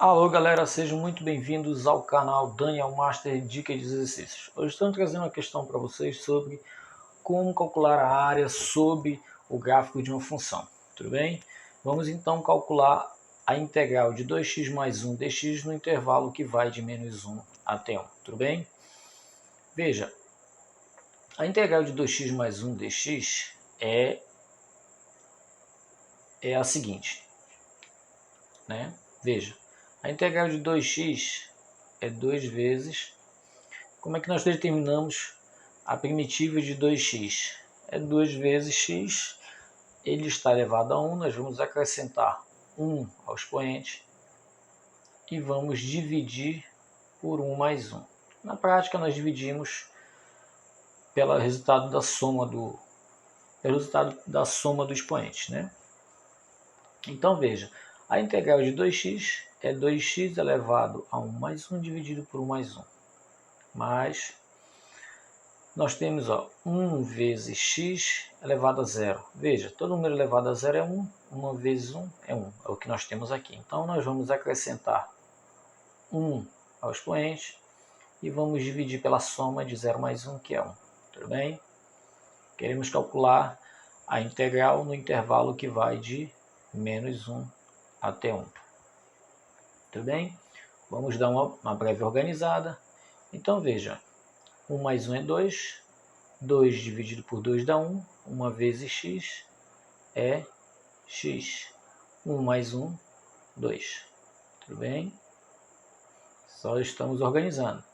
Alô galera, sejam muito bem-vindos ao canal Daniel Master Dicas de Exercícios. Hoje estou trazendo uma questão para vocês sobre como calcular a área sob o gráfico de uma função, tudo bem? Vamos então calcular a integral de 2x mais 1 dx no intervalo que vai de menos 1 até 1, tudo bem? Veja, a integral de 2x mais 1 dx é a seguinte, né? Veja, a integral de 2x é 2 vezes... Como é que nós determinamos a primitiva de 2x? É 2 vezes x, ele está elevado a 1, nós vamos acrescentar 1 ao expoente e vamos dividir por 1 mais 1. Na prática, nós dividimos pelo resultado da soma do expoente, né? Então, veja, a integral de 2x é 2x elevado a 1 mais 1 dividido por 1 mais 1. Mas nós temos 1 vezes x elevado a 0. Veja, todo número elevado a 0 é 1, 1 vezes 1 é 1, é o que nós temos aqui. Então, nós vamos acrescentar 1 ao expoente e vamos dividir pela soma de 0 mais 1, que é 1. Tudo bem? Queremos calcular a integral no intervalo que vai de menos 1 até 1. Tudo bem? Vamos dar uma breve organizada. Então, veja, 1 mais 1 é 2, 2 dividido por 2 dá 1, 1 vezes x é x. 1 mais 1, 2. Tudo bem? Só estamos organizando.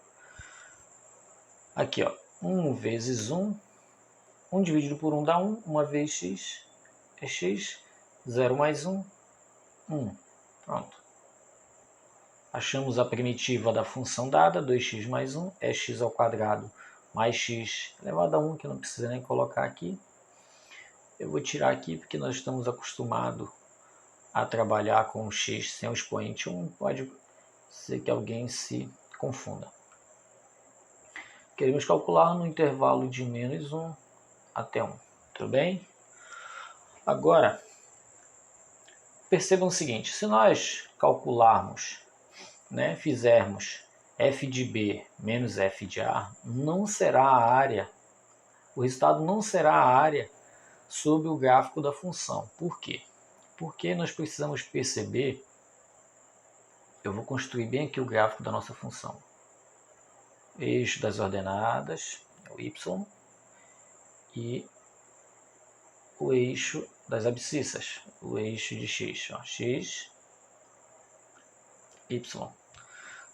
Aqui, 1 vezes 1, 1 dividido por 1 dá 1, 1 vezes x é x, 0 mais 1, 1. Pronto. Achamos a primitiva da função dada, 2x mais 1 é x ao quadrado mais x elevado a 1, que não precisa nem colocar aqui. Eu vou tirar aqui porque nós estamos acostumados a trabalhar com o x sem o expoente 1, pode ser que alguém se confunda. Queremos calcular no intervalo de menos 1 até 1, tudo bem? Agora, percebam o seguinte, se nós calcularmos, fizermos f de b menos f de a, não será a área, o resultado não será a área sobre o gráfico da função. Por quê? Porque nós precisamos perceber, eu vou construir bem aqui o gráfico da nossa função. Eixo das ordenadas, o y, e o eixo das abscissas, o eixo de x, x, y.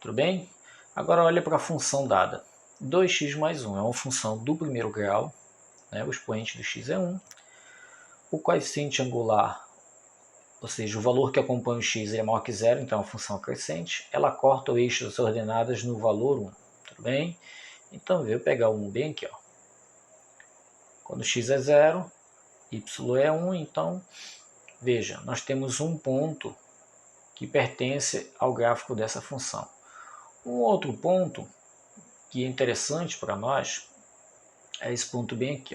Tudo bem? Agora olha para a função dada. 2x mais 1 é uma função do primeiro grau, o expoente do x é 1. O coeficiente angular, ou seja, o valor que acompanha o x é maior que zero, então é uma função crescente. Ela corta o eixo das ordenadas no valor 1. Tudo bem? Então, eu vou pegar o 1 bem aqui. Quando x é 0, y é 1, então, veja, nós temos um ponto que pertence ao gráfico dessa função. Um outro ponto que é interessante para nós é esse ponto bem aqui.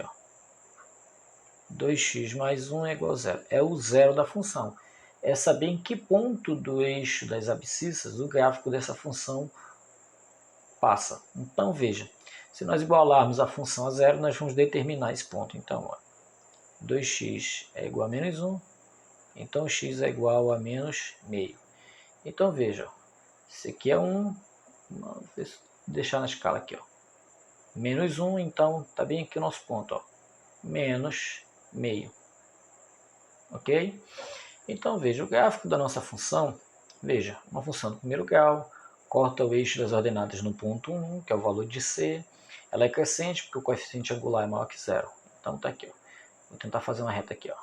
2x mais 1 é igual a 0. É o zero da função. É saber em que ponto do eixo das abscissas o gráfico dessa função passa. Então, veja, se nós igualarmos a função a zero, nós vamos determinar esse ponto. Então, 2x é igual a menos 1, então x é igual a menos meio. Então, veja, esse aqui é 1, vou deixar na escala aqui, menos 1, então está bem aqui o nosso ponto, menos meio. Ok? Então, veja, o gráfico da nossa função, veja, uma função do primeiro grau, corta o eixo das ordenadas no ponto 1, que é o valor de c. Ela é crescente porque o coeficiente angular é maior que zero. Então, está aqui. Vou tentar fazer uma reta aqui.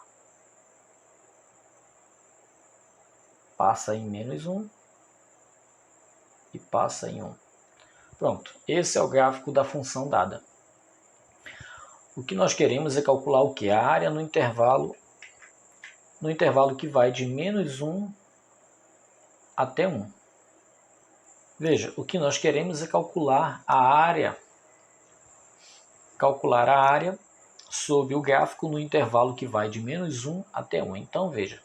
Passa em menos 1 e passa em 1. Pronto, esse é o gráfico da função dada. O que nós queremos é calcular o que? A área no intervalo que vai de menos 1 até 1. Veja, o que nós queremos é calcular a área sob o gráfico no intervalo que vai de menos 1 até 1. Então, veja,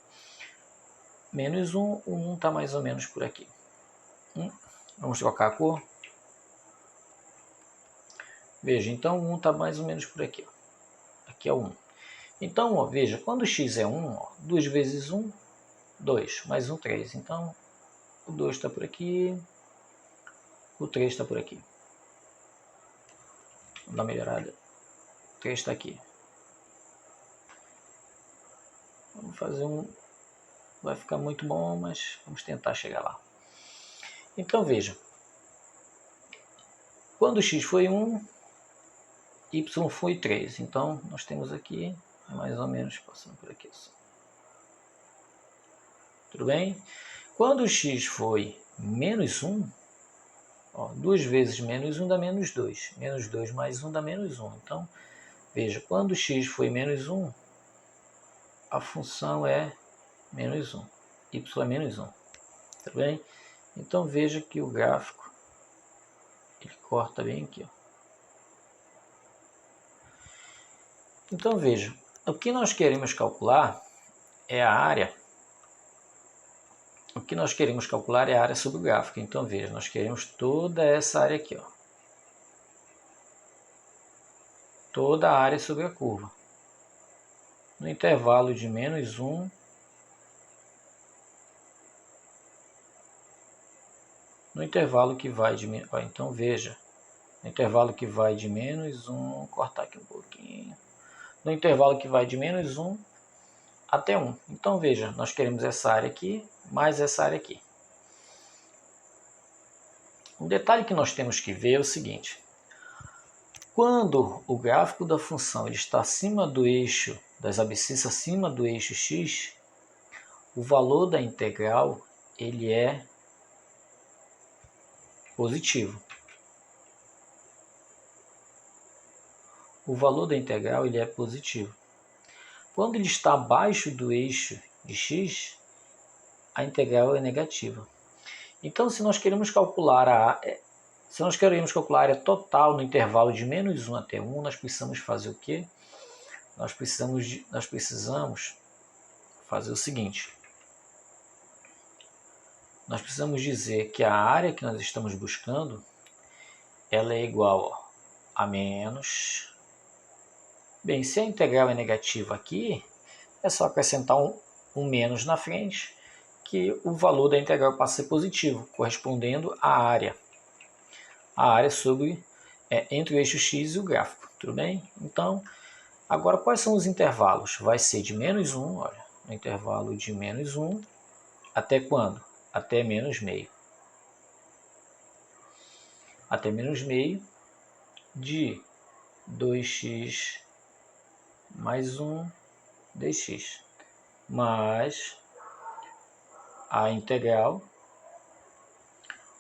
menos 1, o 1 está mais ou menos por aqui. Vamos trocar a cor. Veja, então o 1 está mais ou menos por aqui. Ó. Aqui é o 1. Então, ó, veja, quando x é 1, ó, 2 vezes 1, 2, mais 1, 3. Então, o 2 está por aqui, o 3 está por aqui. Vamos dar uma melhorada. O 3 está aqui. Vamos fazer um... Vai ficar muito bom, mas vamos tentar chegar lá. Então, veja. Quando x foi 1, y foi 3. Então, nós temos aqui, mais ou menos, passando por aqui. Assim. Tudo bem? Quando x foi menos 1, ó, 2 vezes menos 1 dá menos 2. Menos 2 mais 1 dá menos 1. Então, veja, quando x foi menos 1, a função é menos 1. Y é menos 1. Tá bem? Então, veja que o gráfico ele corta bem aqui. Ó. Então, veja, o que nós queremos calcular é a área. O que nós queremos calcular é a área sobre o gráfico. Então, veja, nós queremos toda essa área aqui. Ó. Toda a área sobre a curva. No intervalo de menos 1 no intervalo que vai de... Ó, então, veja, no intervalo que vai de menos 1, vou cortar aqui um pouquinho. No intervalo que vai de menos 1 até 1. Então, veja, nós queremos essa área aqui, mais essa área aqui. Um detalhe que nós temos que ver é o seguinte. Quando o gráfico da função ele está acima do eixo, das abscissas acima do eixo x, o valor da integral ele é positivo. O valor da integral ele é positivo. Quando ele está abaixo do eixo de x, a integral é negativa. Então, se nós queremos calcular a área total no intervalo de menos 1 até 1, nós precisamos fazer o quê? Nós precisamos fazer o seguinte. Nós precisamos dizer que a área que nós estamos buscando ela é igual a menos... Bem, se a integral é negativa aqui, é só acrescentar um menos na frente, que o valor da integral passa a ser positivo, correspondendo à área. A área sobre, entre o eixo x e o gráfico, tudo bem? Então, agora quais são os intervalos? Vai ser de menos 1, olha, no intervalo de menos 1, até quando? Até menos meio. Até menos meio de 2x mais 1 dx, mais a integral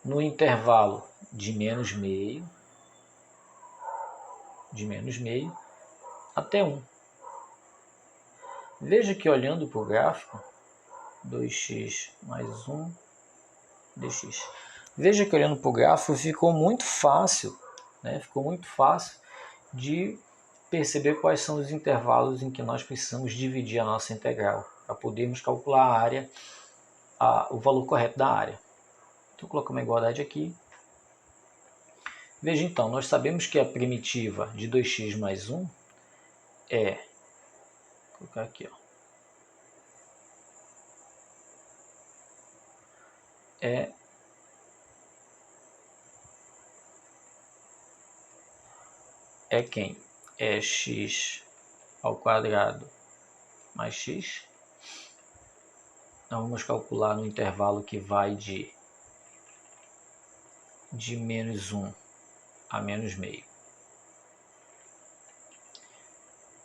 no intervalo de menos meio até 1. Veja que olhando para o gráfico, 2x mais 1 dx. Veja que olhando para o gráfico ficou muito fácil, né? Ficou muito fácil de perceber quais são os intervalos em que nós precisamos dividir a nossa integral para podermos calcular a área, o valor correto da área. Então, vou colocar uma igualdade aqui. Veja então, nós sabemos que a primitiva de 2x mais 1 é, vou colocar aqui, ó, é quem? É x ao quadrado mais x. Então, vamos calcular no intervalo que vai de menos 1 a menos meio.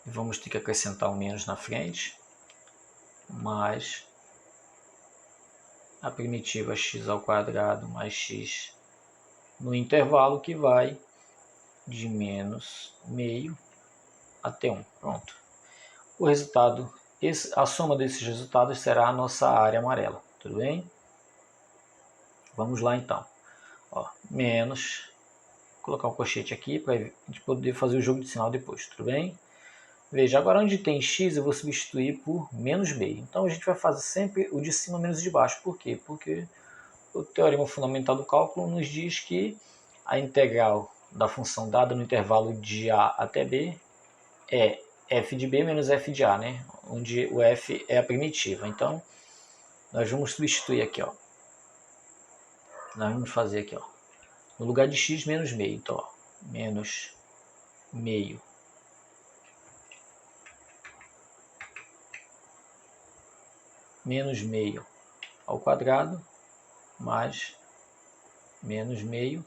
Vamos ter que acrescentar um menos na frente, mais a primitiva x ao quadrado mais x no intervalo que vai de menos meio até 1. Pronto. O resultado, a soma desses resultados será a nossa área amarela. Tudo bem? Vamos lá então. Ó, menos, vou colocar um colchete aqui para a gente poder fazer o jogo de sinal depois. Tudo bem? Veja, agora onde tem x eu vou substituir por menos meio. Então a gente vai fazer sempre o de cima menos o de baixo. Por quê? Porque o teorema fundamental do cálculo nos diz que a integral da função dada no intervalo de A até B é f de B menos f de A, né? Onde o f é a primitiva. Então, nós vamos substituir aqui, ó. Nós vamos fazer aqui, ó. No lugar de x, menos meio. Então, ó, menos meio. Menos meio ao quadrado, mais menos meio,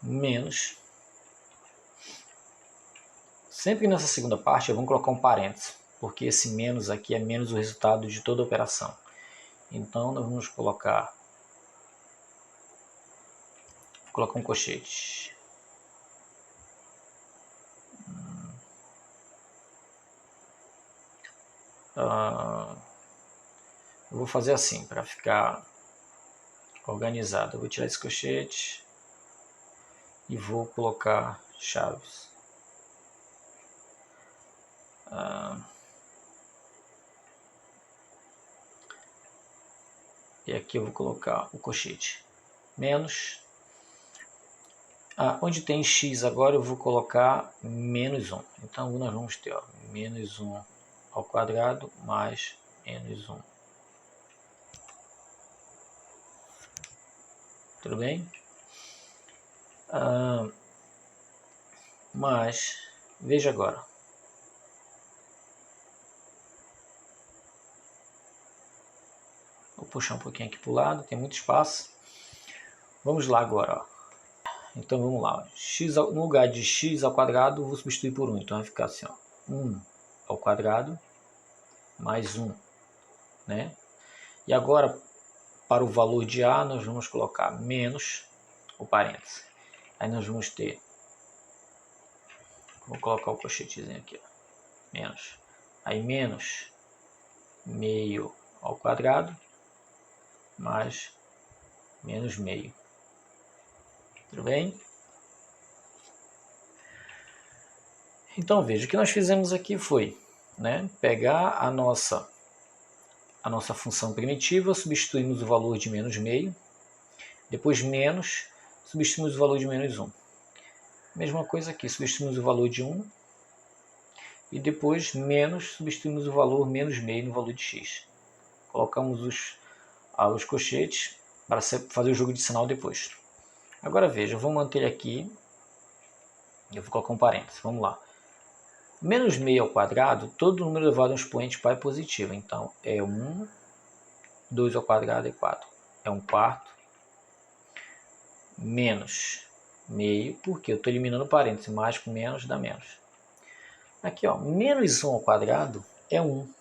menos. Sempre nessa segunda parte, vamos colocar um parênteses, porque esse menos aqui é menos o resultado de toda a operação. Então, nós vamos colocar um colchete. Eu vou fazer assim, para ficar organizado. Eu vou tirar esse colchete e vou colocar chaves. E aqui eu vou colocar o colchete. Menos. Onde tem x agora eu vou colocar menos 1. Então nós vamos ter, ó, menos 1 ao quadrado mais menos 1. Tudo bem? Mas, veja agora. Vou puxar um pouquinho aqui para o lado, tem muito espaço. Vamos lá agora, ó. Então vamos lá. X, no lugar de x ao quadrado, vou substituir por 1. Então vai ficar assim, ó, 1 ao quadrado mais 1. Né? E agora, para o valor de A, nós vamos colocar menos o parênteses. Aí nós vamos ter, vou colocar o colchetezinho aqui, ó, menos. Aí menos meio ao quadrado mais menos meio. Tudo bem? Então veja, o que nós fizemos aqui foi, né, pegar a nossa função primitiva, substituímos o valor de menos meio, depois menos, substituímos o valor de menos 1. Mesma coisa aqui, substituímos o valor de 1 e depois menos, substituímos o valor menos meio no valor de x. Colocamos os colchetes para fazer o jogo de sinal depois. Agora veja, eu vou manter ele aqui, eu vou colocar um parênteses, vamos lá. Menos meio ao quadrado, todo número elevado a um expoente pai é positivo. Então, é 1, 2 ao quadrado é 4. É 1 quarto. Menos meio, porque eu estou eliminando parênteses. Mais com menos dá menos. Aqui, ó, menos 1 ao quadrado é 1.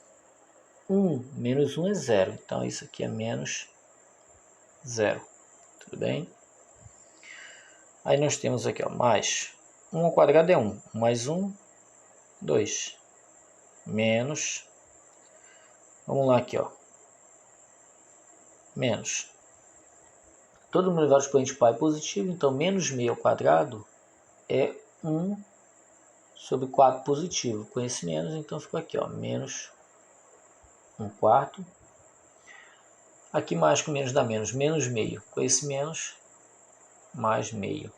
1 menos 1 é 0. Então, isso aqui é menos 0. Tudo bem? Aí nós temos aqui, ó, mais 1 ao quadrado é 1. Mais 1, 2. Menos. Vamos lá aqui, ó. Menos. Todo número elevado ao expoente pai é positivo, então menos meio ao quadrado é 1 sobre 4 positivo. Com esse menos, então ficou aqui, ó, menos 1 quarto. Aqui mais com menos dá menos, menos meio. Com esse menos, mais meio.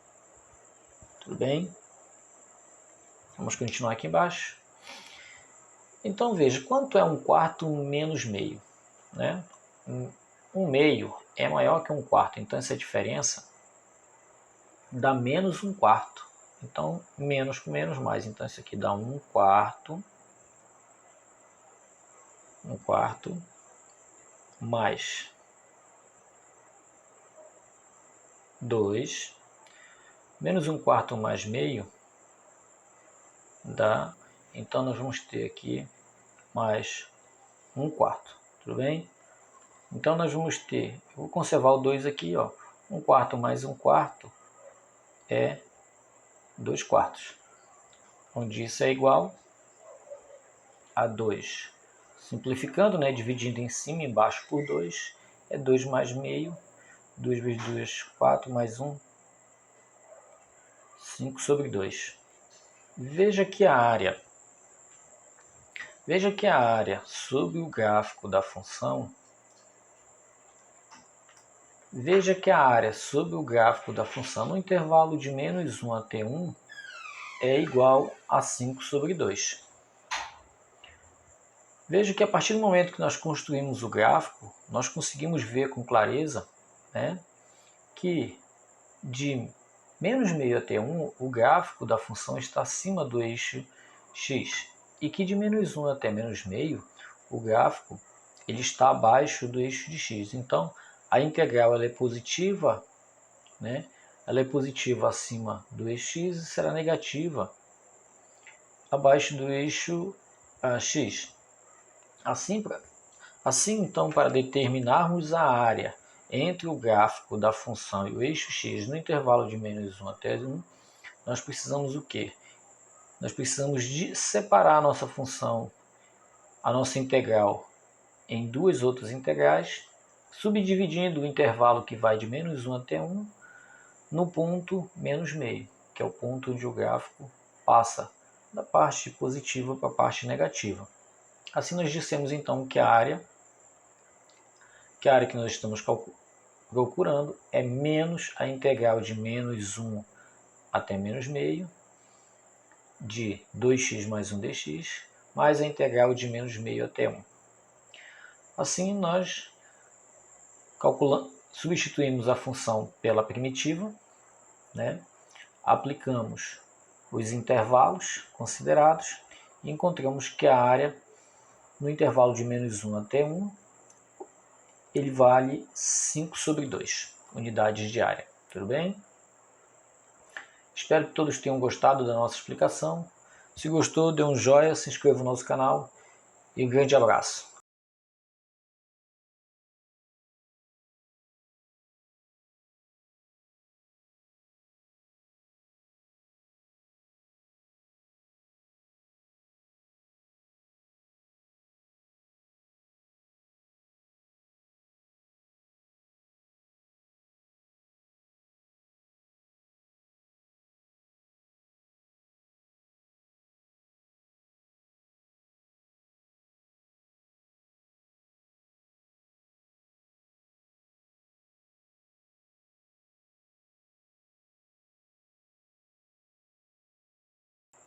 Tudo bem? Vamos continuar aqui embaixo. Então veja, quanto é 1 quarto menos meio? Né? 1 meio é maior que 1 quarto, então essa diferença dá menos 1 quarto. Então, menos com menos mais. Então, isso aqui dá 1 quarto. 1 quarto mais 2. Menos 1 quarto mais meio dá. Então, nós vamos ter aqui mais 1 quarto. Tudo bem? Então, nós vamos ter. Eu vou conservar o 2 aqui, ó. 1 quarto mais 1 quarto é 2 quartos. Onde isso é igual a 2. Simplificando, né, dividindo em cima e embaixo por 2, é 2 mais meio. 2 vezes 2, 4 mais 1, 5 sobre 2. Veja que a área sobre o gráfico da função Veja que a área sobre o gráfico da função no intervalo de menos 1 até 1 é igual a 5 sobre 2. Veja que a partir do momento que nós construímos o gráfico, nós conseguimos ver com clareza, né, que de menos meio até 1, o gráfico da função está acima do eixo x, e que de menos 1 até menos meio, o gráfico ele está abaixo do eixo de x. Então, a integral ela é positiva, né? Ela é positiva acima do eixo x e será negativa abaixo do eixo x. Assim, então, para determinarmos a área entre o gráfico da função e o eixo x no intervalo de menos 1 até 1, nós precisamos o quê? Nós precisamos de separar a nossa função, a nossa integral, em duas outras integrais, subdividindo o intervalo que vai de menos 1 até 1 no ponto menos meio, que é o ponto onde o gráfico passa da parte positiva para a parte negativa. Assim nós dissemos então que a área que nós estamos procurando é menos a integral de menos 1 até menos meio de 2x mais 1 dx, mais a integral de menos meio até 1. Assim nós substituímos a função pela primitiva, né? Aplicamos os intervalos considerados e encontramos que a área no intervalo de menos 1 até 1 ele vale 5 sobre 2 unidades de área. Tudo bem? Espero que todos tenham gostado da nossa explicação. Se gostou, dê um joinha, se inscreva no nosso canal e um grande abraço.